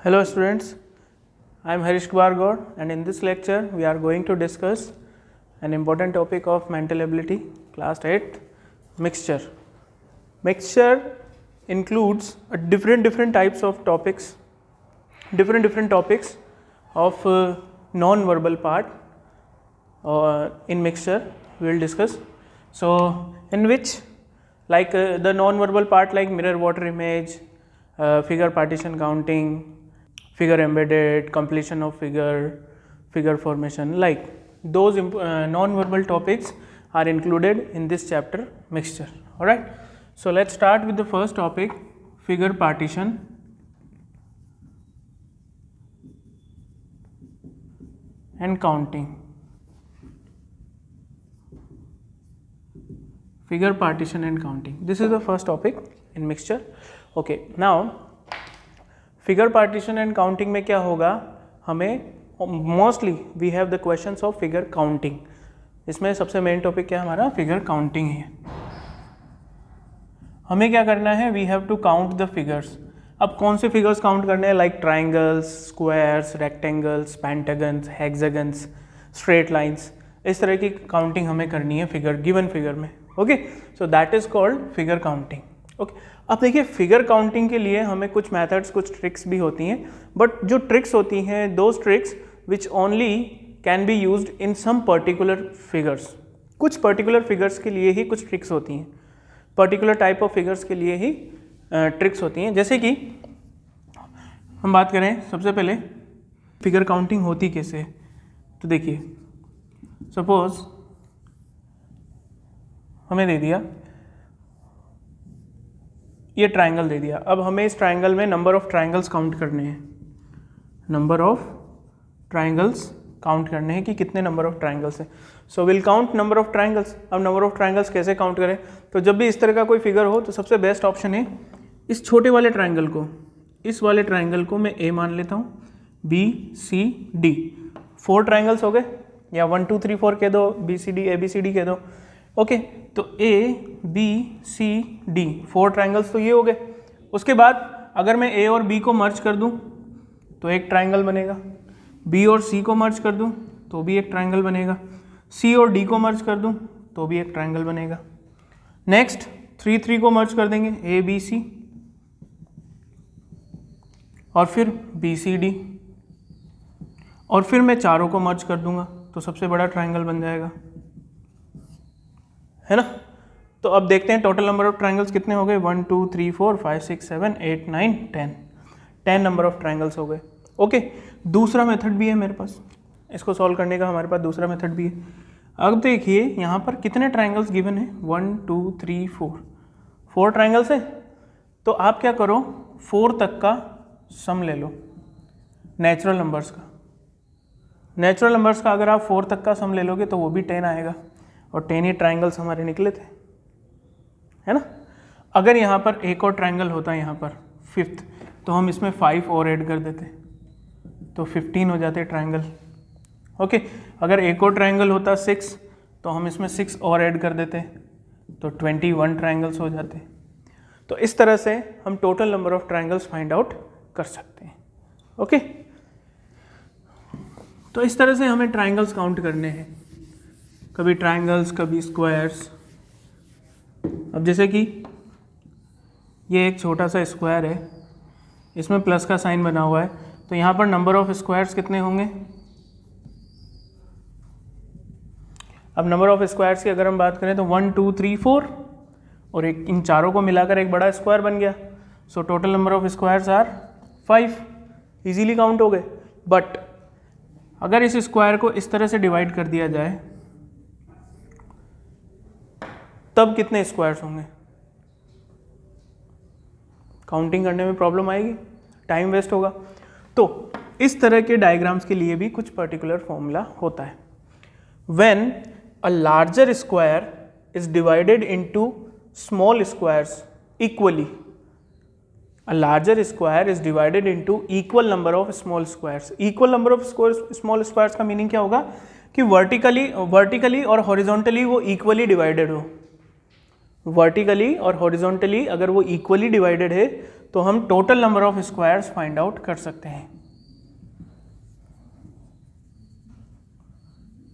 Hello students, I am Harish Kumar Gaur and in this lecture we are going to discuss an important topic of mental ability, class 8, mixture. Mixture includes different types of topics, different topics of non-verbal part in mixture we will discuss. So in which like the non-verbal part like mirror water image, figure partition counting, figure embedded, completion of figure formation, like those non-verbal topics are included in this chapter mixture. Alright, so let's start with the first topic, figure partition and counting. Figure partition and counting, this is the first topic in mixture. Okay, now figure partition and counting में क्या होगा, हमें mostly we have the questions of figure counting. इसमें सबसे main topic क्या है हमारा, figure counting है. हमें क्या करना है, we have to count the figures. अब कौन से फिगर्स काउंट करने हैं, like triangles, squares, rectangles, pentagons, hexagons, straight lines, इस तरह की काउंटिंग हमें करनी है फिगर, गिवन फिगर में. Okay, so that is called figure counting. Okay, अब देखिए फिगर काउंटिंग के लिए हमें कुछ मेथड्स, कुछ ट्रिक्स भी होती हैं, बट जो ट्रिक्स होती हैं those tricks which only can be used in some particular figures. कुछ पर्टिकुलर फिगर्स के लिए ही कुछ ट्रिक्स होती हैं, पर्टिकुलर टाइप ऑफ फिगर्स के लिए ही ट्रिक्स होती हैं. जैसे कि हम बात करें सबसे पहले फिगर काउंटिंग होती कैसे, तो देखिए सपोज हमें दे दिया ये ट्राइंगल दे दिया. अब हमें इस ट्राइंगल में नंबर ऑफ ट्राइंगल्स काउंट करने हैं, नंबर ऑफ ट्राइंगल्स काउंट करने हैं कि कितने नंबर ऑफ ट्राइंगल्स हैं. So will count number of triangles. अब नंबर ऑफ ट्राइंगल्स कैसे काउंट करें, तो जब भी इस तरह का कोई फिगर हो तो सबसे बेस्ट ऑप्शन है इस छोटे वाले ट्राइंगल को, इस वाले ट्राइंगल को मैं ए मान लेता हूँ, बी सी डी, 4 ट्राइंगल्स हो गए, या 1 2 3 4 कह दो, B C D A B C D कह दो. ओके, तो A B C D 4 triangles तो ये हो गए. उसके बाद अगर मैं ए और बी को मर्ज कर दूं तो एक ट्राइंगल बनेगा, बी और सी को मर्ज कर दूं तो भी एक ट्राइंगल बनेगा, सी और डी को मर्ज कर दूं तो भी एक ट्राइंगल बनेगा. नेक्स्ट 3 3 को मर्ज कर देंगे, ए बी सी, और फिर बी सी डी, और फिर मैं चारों को मर्ज कर दूंगा तो सबसे बड़ा ट्राइंगल बन जाएगा, है ना. तो अब देखते हैं टोटल नंबर ऑफ ट्राइंगल्स कितने हो गए, 1 2 3 4 5 6 7 8 9 10 नंबर ऑफ ट्राइंगल्स हो गए. ओके, दूसरा मेथड भी है मेरे पास, इसको सॉल्व करने का हमारे पास दूसरा मेथड भी है. अब देखिए यहाँ पर कितने ट्राइंगल्स गिवन है, 1 2 3 4 ट्राइंगल्स है. तो आप क्या करो, 4 तक का सम ले लो नेचुरल नंबर्स का. नेचुरल नंबर्स का अगर आप 4 तक का सम ले लोगे तो वो भी 10 आएगा, और 10 ही ट्राइंगल्स हमारे निकले थे, है ना. अगर यहाँ पर एक और ट्राइंगल होता है यहाँ पर 5th, तो हम इसमें 5 और ऐड कर देते तो 15 हो जाते ट्राइंगल. ओके, अगर एक और ट्राइंगल होता 6, तो हम इसमें 6 और ऐड कर देते तो 21 ट्राइंगल्स हो जाते. तो इस तरह से हम total number of triangles find out कर सकते हैं. ओके, तो इस तरह से हमें ट्राइंगल्स काउंट करने हैं, कभी ट्राइंगल्स कभी स्क्वायर्स. अब जैसे कि ये एक छोटा सा स्क्वायर है, इसमें प्लस का साइन बना हुआ है, तो यहाँ पर नंबर ऑफ स्क्वायर्स कितने होंगे. अब नंबर ऑफ स्क्वायर्स की अगर हम बात करें तो 1 2 3 4, और एक इन चारों को मिलाकर एक बड़ा स्क्वायर बन गया. So total number of squares are 5, easily count हो गए. बट अगर इस स्क्वायर को इस तरह से डिवाइड कर दिया जाए तब कितने स्क्वायर्स होंगे, काउंटिंग करने में प्रॉब्लम आएगी, टाइम वेस्ट होगा. तो इस तरह के डायग्राम्स के लिए भी कुछ पर्टिकुलर फॉर्मूला होता है. When a larger square is divided into small squares equally, a larger square is divided into equal number of small squares. Equal number of small squares का मीनिंग क्या होगा कि वर्टिकली और हॉरिजॉन्टली वो equally divided हो. Vertically और horizontally अगर वो इक्वली डिवाइडेड है तो हम total number of squares find out कर सकते हैं।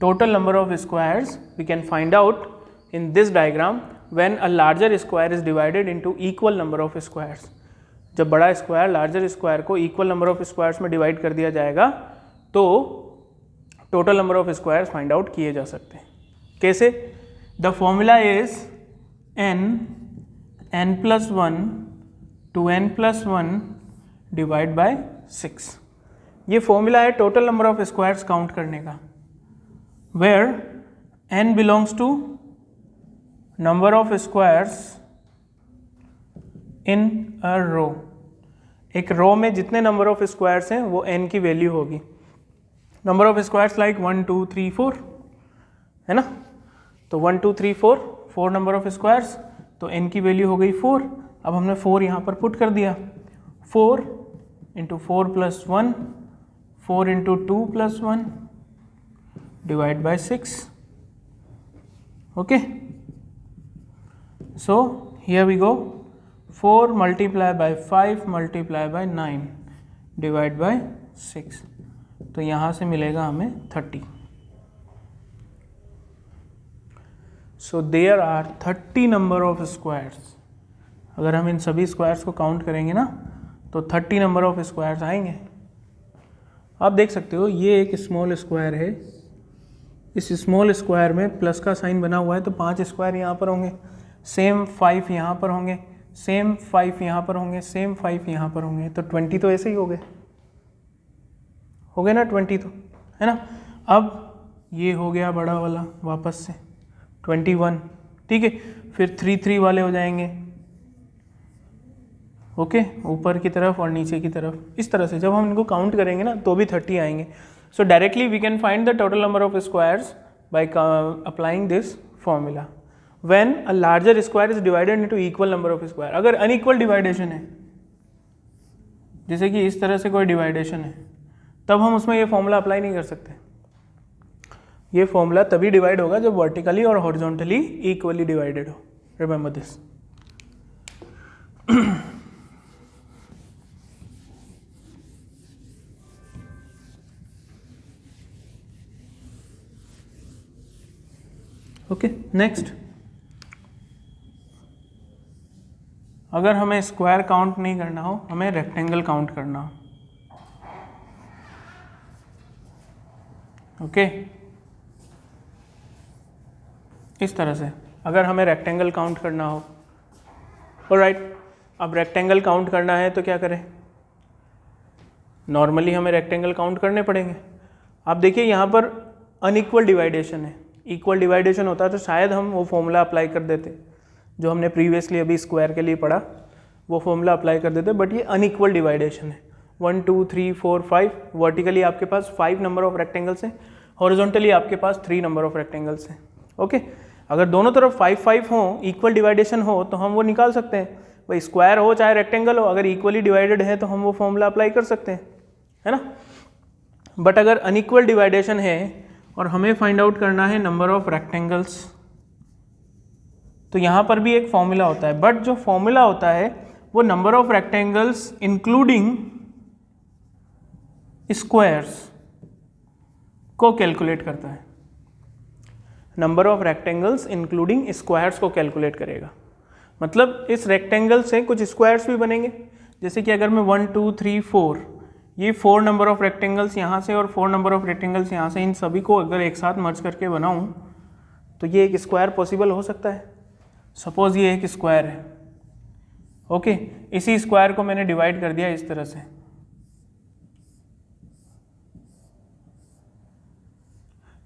Total number of squares we can find out in this diagram when a larger square is divided into equal number of squares। जब बड़ा स्क्वायर लार्जर स्क्वायर को equal number of squares में divide कर दिया जाएगा तो total number of squares find out किए जा सकते हैं। कैसे? The formula is n plus 1 two n plus 1 divide by 6। ये फॉर्मूला है total number of squares count करने का, where n belongs to number of squares in a row. एक रो में जितने नंबर ऑफ स्क्वायर्स हैं वो n की वैल्यू होगी। नंबर ऑफ स्क्वायर्स लाइक 1 2 3 4 है ना, तो 1 2 3 4 नंबर ऑफ स्क्वायर्स, तो n की वैल्यू हो गई 4। अब हमने 4 यहाँ पर पुट कर दिया, 4 into 4 plus 1, 4 into 2 plus 1 divide by 6। Okay, so here we go, 4 multiply by 5 multiply by 9 divide by 6, तो यहाँ से मिलेगा हमें 30। so there are 30 number of squares। अगर हम इन सभी स्क्वायर्स को काउंट करेंगे ना तो 30 नंबर ऑफ स्क्वायर्स आएंगे। आप देख सकते हो ये एक स्मॉल स्क्वायर है, इस स्मॉल स्क्वायर में प्लस का साइन बना हुआ है तो 5 स्क्वायर यहाँ पर होंगे, सेम 5 यहाँ पर होंगे, सेम 5 यहाँ पर होंगे, सेम 5 यहाँ पर होंगे, तो 20 तो ऐसे ही हो गए ना 20 तो, है ना। अब ये हो गया बड़ा वाला वापस से 21, ठीक है, फिर 3 3 वाले हो जाएंगे, ओके, ऊपर की तरफ और नीचे की तरफ। इस तरह से जब हम इनको काउंट करेंगे ना तो भी 30 आएंगे। So directly we can find the total number of squares by applying this formula. when a larger square is divided into equal number of square। अगर अनइक्वल डिवाइडेशन है, जैसे कि इस तरह से कोई डिवाइडेशन है, तब हम उसमें ये फॉर्मूला अप्लाई नहीं कर सकते। ये फॉर्मूला तभी डिवाइड होगा जब वर्टिकली और हॉरिजॉन्टली इक्वली डिवाइडेड हो। Remember this. ओके, नेक्स्ट, अगर हमें स्क्वायर काउंट नहीं करना हो, हमें रेक्टेंगल काउंट करना हो। ओके, इस तरह से अगर हमें रेक्टेंगल काउंट करना हो, ऑलराइट। अब रेक्टेंगल काउंट करना है तो क्या करें? नॉर्मली हमें रेक्टेंगल काउंट करने पड़ेंगे। आप देखिए यहाँ पर अनइक्वल डिवाइडेशन है, इक्वल डिवाइडेशन होता तो शायद हम वो फॉर्मूला अप्लाई कर देते जो हमने प्रीवियसली अभी स्क्वायर के लिए पढ़ा, वो फॉर्मूला अप्लाई कर देते, बट ये अनइक्वल डिवाइडेशन है। 1 2 3 4 5 वर्टिकली आपके पास 5 नंबर ऑफ रेक्टेंगल्स हैं, हॉरिजॉन्टली आपके पास 3 नंबर ऑफ रेक्टेंगल्स हैं। ओके, अगर दोनों तरफ 5 5 हो, इक्वल डिवाइडेशन हो, तो हम वो निकाल सकते हैं। भाई स्क्वायर हो चाहे रेक्टेंगल हो, अगर इक्वली डिवाइडेड है तो हम वो फॉर्मूला अप्लाई कर सकते हैं, है ना। बट अगर अनइक्वल डिवाइडेशन है और हमें फाइंड आउट करना है नंबर ऑफ रेक्टेंगल्स, तो यहाँ पर भी एक फॉर्मूला होता है, बट जो फॉर्मूला होता है वो number of rectangles including squares को कैलकुलेट करता है। Number of rectangles including squares को कैलकुलेट करेगा। मतलब इस रेक्टेंगल से कुछ स्क्वायर्स भी बनेंगे, जैसे कि अगर मैं 1 2 3 4, ये 4 नंबर ऑफ रेक्टेंगल्स यहाँ से और 4 नंबर ऑफ रेक्टेंगल्स यहाँ से, इन सभी को अगर एक साथ मर्ज करके बनाऊँ तो ये एक स्क्वायर पॉसिबल हो सकता है। सपोज ये एक स्क्वायर है, ओके, इसी स्क्वायर को मैंने डिवाइड कर दिया इस तरह से,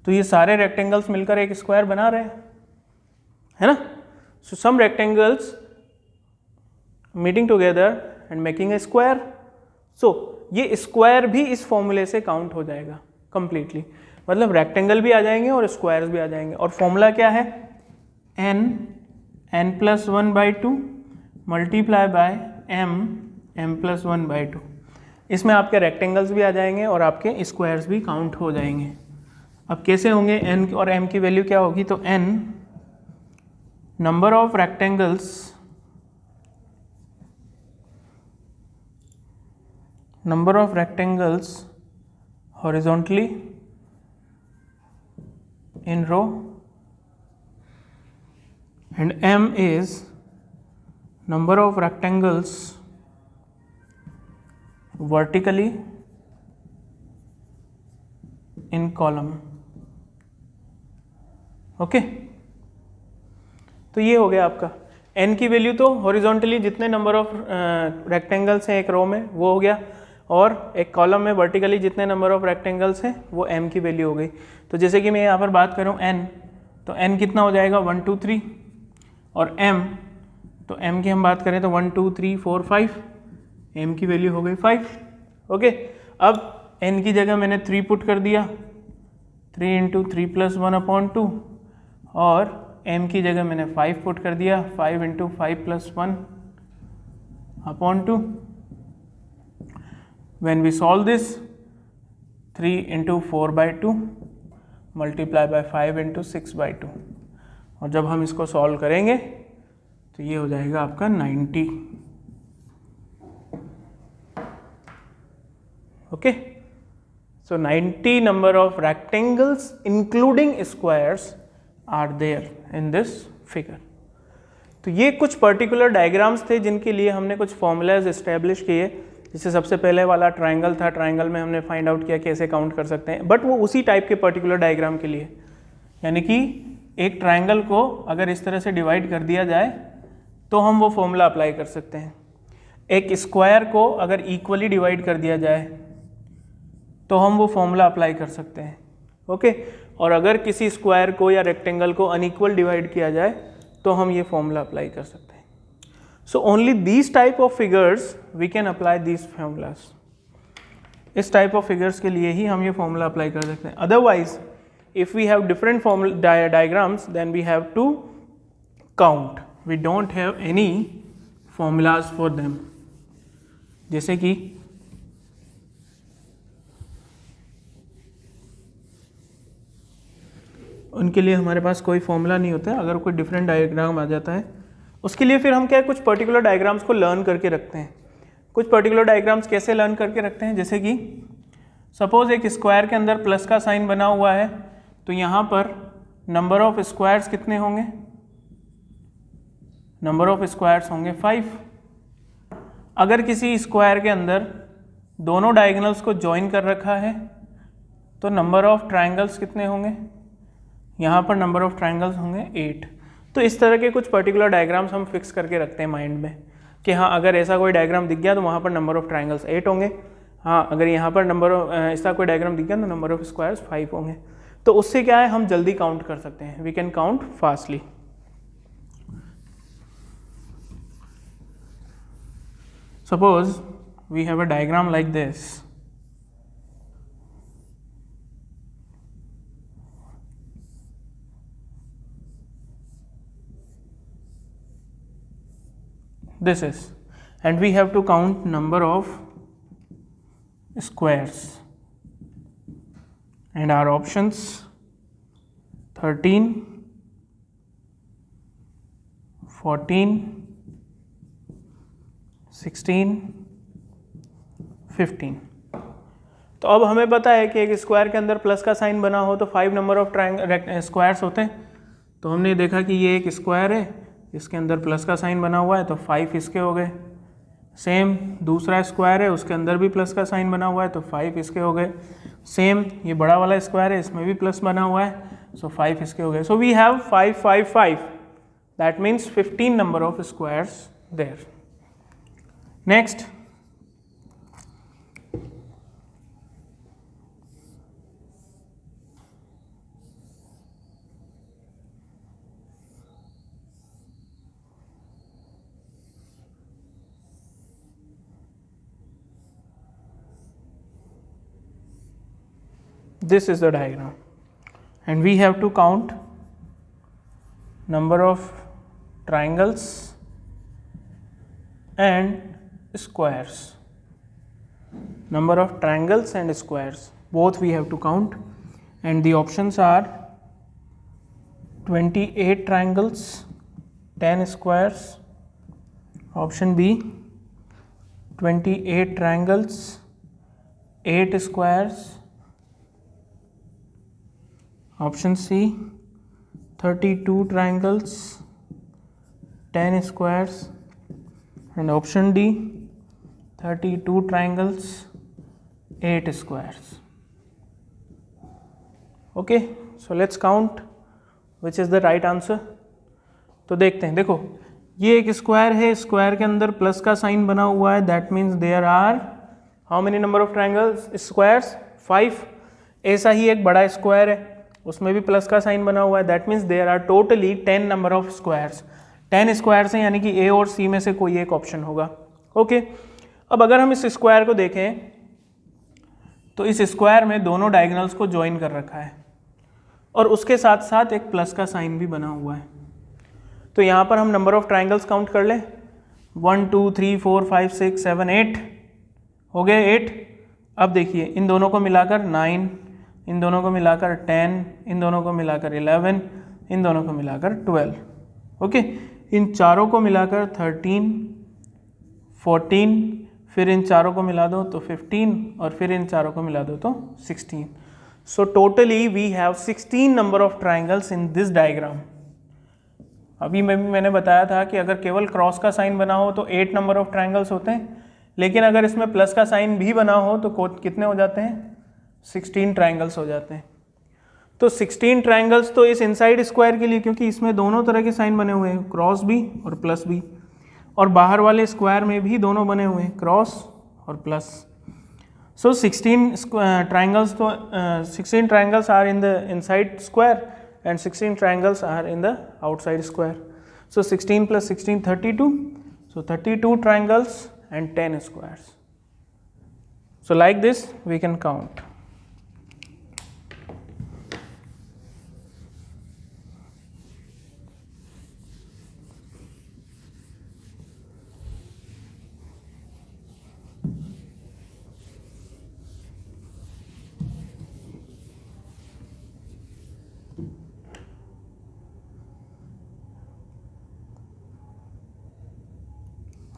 तो ये सारे रेक्टेंगल्स मिलकर एक स्क्वायर बना रहे हैं, है ना। So some rectangles meeting together and making a square. So ये स्क्वायर भी इस फॉर्मूले से काउंट हो जाएगा कंप्लीटली, मतलब रेक्टेंगल भी आ जाएंगे और स्क्वायर्स भी आ जाएंगे। और फॉर्मूला क्या है? n plus 1/2 multiply by m plus 1/2। इसमें आपके रेक्टेंगल्स भी आ जाएंगे और आपके स्क्वायर्स भी काउंट हो जाएंगे। अब कैसे होंगे? n और m की वैल्यू क्या होगी? तो n number of rectangles number of rectangles horizontally in row, and M is number of rectangles vertically in column. Okay तो ये हो गया आपका n की वैल्यू, तो हॉरिजॉन्टली जितने नंबर ऑफ रेक्टेंगल्स हैं एक रो में वो हो गया, और एक कॉलम में वर्टिकली जितने नंबर ऑफ रेक्टेंगल्स हैं वो m की वैल्यू हो गई। तो जैसे कि मैं यहाँ पर बात करूँ n, तो n कितना हो जाएगा 1 2 3, और m, तो m की हम बात करें तो 1 2 3 4 5, m की वैल्यू हो गई 5। ओके अब n की जगह मैंने 3 पुट कर दिया, 3 इंटू 3 प्लस 1/2, और m की जगह मैंने 5 पुट कर दिया, 5 into 5 plus 1/2। When we solve this, 3 into 4/2 multiply by 5 into 6/2, और जब हम इसको सॉल्व करेंगे तो ये हो जाएगा आपका 90। Okay so 90 number of rectangles including squares are there in this figure. तो ये कुछ पर्टिकुलर डायग्राम्स थे जिनके लिए हमने कुछ फॉर्मूलाज इस्टेब्लिश किए। जैसे सबसे पहले वाला ट्रायंगल था, ट्रायंगल में हमने फाइंड आउट किया कैसे काउंट कर सकते हैं, बट वो उसी टाइप के पर्टिकुलर डायग्राम के लिए, यानी कि एक ट्रायंगल को अगर इस तरह से डिवाइड कर दिया जाए तो हम वो फॉर्मूला अप्लाई कर सकते हैं। एक स्क्वायर को अगर इक्वली डिवाइड कर दिया जाए तो हम वो फॉर्मूला अप्लाई कर सकते हैं। ओके और अगर किसी स्क्वायर को या रेक्टेंगल को अनइक्वल डिवाइड किया जाए तो हम ये फॉर्मूला अप्लाई कर सकते हैं। So only these type of figures we can apply these formulas. इस type of figures के लिए ही हम ये formula apply कर सकते हैं। Otherwise, if we have different diagrams, then we have to count. We don't have any formulas for them. जैसे कि उनके लिए हमारे पास कोई फॉर्मूला नहीं होता है। अगर कोई डिफरेंट डायग्राम आ जाता है उसके लिए फिर हम क्या कुछ पर्टिकुलर डायग्राम्स को लर्न करके रखते हैं। कुछ पर्टिकुलर डायग्राम्स कैसे लर्न करके रखते हैं, जैसे कि सपोज एक स्क्वायर के अंदर प्लस का साइन बना हुआ है, तो यहाँ पर नंबर ऑफ स्क्वायर्स कितने होंगे, नंबर ऑफ स्क्वायर्स होंगे 5। अगर किसी स्क्वायर के अंदर दोनों डायगोनल्स को ज्वाइन कर रखा है तो नंबर ऑफ ट्रायंगल्स कितने होंगे, यहाँ पर नंबर ऑफ ट्रायंगल्स होंगे 8। तो इस तरह के कुछ पर्टिकुलर डायग्राम्स हम फिक्स करके रखते हैं माइंड में कि हाँ अगर ऐसा कोई डायग्राम दिख गया तो वहाँ पर नंबर ऑफ ट्रायंगल्स 8 होंगे। हाँ अगर यहाँ पर नंबर ऑफ ऐसा कोई डायग्राम दिख गया तो नंबर ऑफ स्क्वायर्स 5 होंगे। तो उससे क्या है हम जल्दी काउंट कर सकते हैं, we can count fastly. Suppose we have a diagram like this. This is, and we have to count number of squares, and our options 13, 14, 16, 15। तो अब हमें पता है कि एक स्क्वायर के अंदर प्लस का साइन बना हो तो 5 नंबर ऑफ स्क्वायर्स होते हैं। तो हमने देखा कि ये एक स्क्वायर है, इसके अंदर प्लस का साइन बना हुआ है तो 5 इसके हो गए। सेम दूसरा स्क्वायर है, उसके अंदर भी प्लस का साइन बना हुआ है तो 5 इसके हो गए। सेम ये बड़ा वाला स्क्वायर है, इसमें भी प्लस बना हुआ है सो 5 इसके हो गए। So we have 5 5 5, that means 15 number of squares there. Next, this is the diagram and we have to count number of triangles and squares. Number of triangles and squares both we have to count, and the options are 28 triangles, 10 squares. Option B, 28 triangles, 8 squares. Option C, 32 triangles, 10 squares. And option D, 32 triangles, 8 squares. Okay, so let's count which is the right answer. तो देखते हैं, देखो ये एक square है, square के अंदर plus का साइन बना हुआ है, that means there are how many number of triangles squares 5. ऐसा ही एक बड़ा स्क्वायर है, उसमें भी प्लस का साइन बना हुआ है, that means there are totally 10 number of squares. 10 squares हैं, यानी कि ए और सी में से कोई एक ऑप्शन होगा. ओके, अब अगर हम इस स्क्वायर को देखें तो इस स्क्वायर में दोनों डायगोनल्स को ज्वाइन कर रखा है और उसके साथ साथ एक प्लस का साइन भी बना हुआ है. तो यहाँ पर हम नंबर ऑफ ट्राइंगल्स काउंट कर लें. 1 2 3 4 5 6 7 8 हो गए 8. अब देखिए इन दोनों को मिलाकर 9, इन दोनों को मिलाकर 10, इन दोनों को मिलाकर 11, इन दोनों को मिलाकर 12. ओके, इन चारों को मिलाकर 13, 14, फिर इन चारों को मिला दो तो 15 और फिर इन चारों को मिला दो तो 16. So totally we have 16 number of triangles in this diagram. अभी मैंने बताया था कि अगर केवल क्रॉस का साइन बना हो तो 8 नंबर ऑफ ट्राइंगल्स होते हैं, लेकिन अगर इसमें प्लस का साइन भी बना हो तो कितने हो जाते हैं? 16 ट्राइंगल्स हो जाते हैं. तो 16 ट्राइंगल्स तो इस इनसाइड स्क्वायर के लिए, क्योंकि इसमें दोनों तरह के साइन बने हुए हैं, क्रॉस भी और प्लस भी, और बाहर वाले स्क्वायर में भी दोनों बने हुए हैं, क्रॉस और plus. So 16 triangles are in the inside square and 16 triangles are in the outside square. So 16 plus 16 32. So 32 triangles and 10 squares. So like this we can count.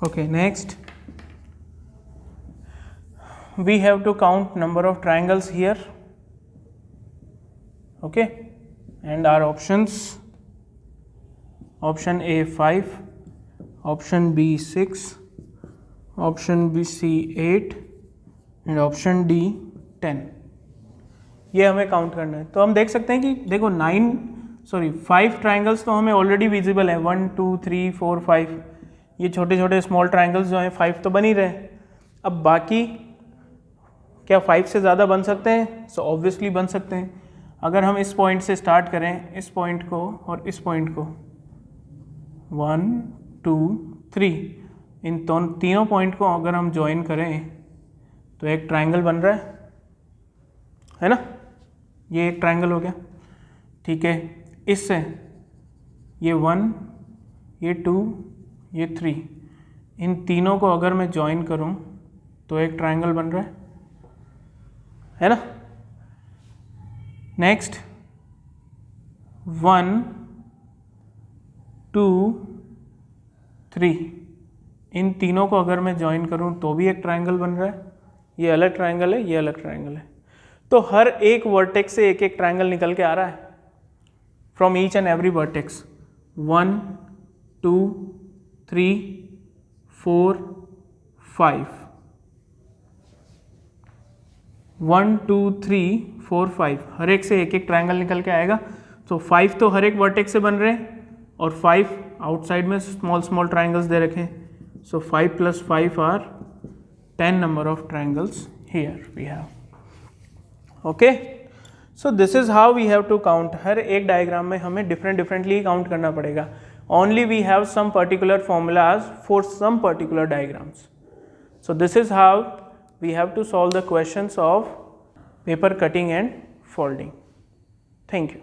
Okay, next we have to count number of triangles here. Okay, and our options: option A 5, option B 6, option B C 8 and option D 10. ये हमें count करना है. तो हम देख सकते हैं कि देखो 5 ट्राइंगल्स तो हमें ऑलरेडी विजिबल है, 1 2 3 4 5. ये छोटे छोटे स्मॉल ट्राइंगल्स जो हैं 5 तो बन ही रहे. अब बाकी क्या 5 से ज़्यादा बन सकते हैं? सो ऑब्वियसली बन सकते हैं. अगर हम इस पॉइंट से स्टार्ट करें, इस पॉइंट को और इस पॉइंट को, 1 2 3, इन तीनों पॉइंट को अगर हम ज्वाइन करें तो एक ट्राइंगल बन रहा है ना. ये एक ट्राइंगल हो गया, ठीक है. इससे ये 1, ये 2, ये 3, इन तीनों को अगर मैं ज्वाइन करूं तो एक ट्राइंगल बन रहा है ना. नेक्स्ट 1 2 3, इन तीनों को अगर मैं ज्वाइन करूं तो भी एक ट्राइंगल बन रहा है. ये अलग ट्राइंगल है, ये अलग ट्राइंगल है. तो हर एक वर्टेक्स से एक एक ट्राइंगल निकल के आ रहा है from each and every vertex. 1 2 3 4 5, 1 2 3 4 5, हर एक से एक एक ट्राइंगल निकल के आएगा. तो 5 तो हर एक वर्टेक्स से बन रहे हैं और 5 आउटसाइड में स्मॉल स्मॉल ट्राइंगल्स दे रखे हैं. सो 5 plus 5 are 10 number of triangles here we have. Okay, so this is how we have to count. हर एक डायग्राम में हमें डिफरेंटली काउंट करना पड़ेगा. Only we have some particular formulas for some particular diagrams. So this is how we have to solve the questions of paper cutting and folding. Thank you.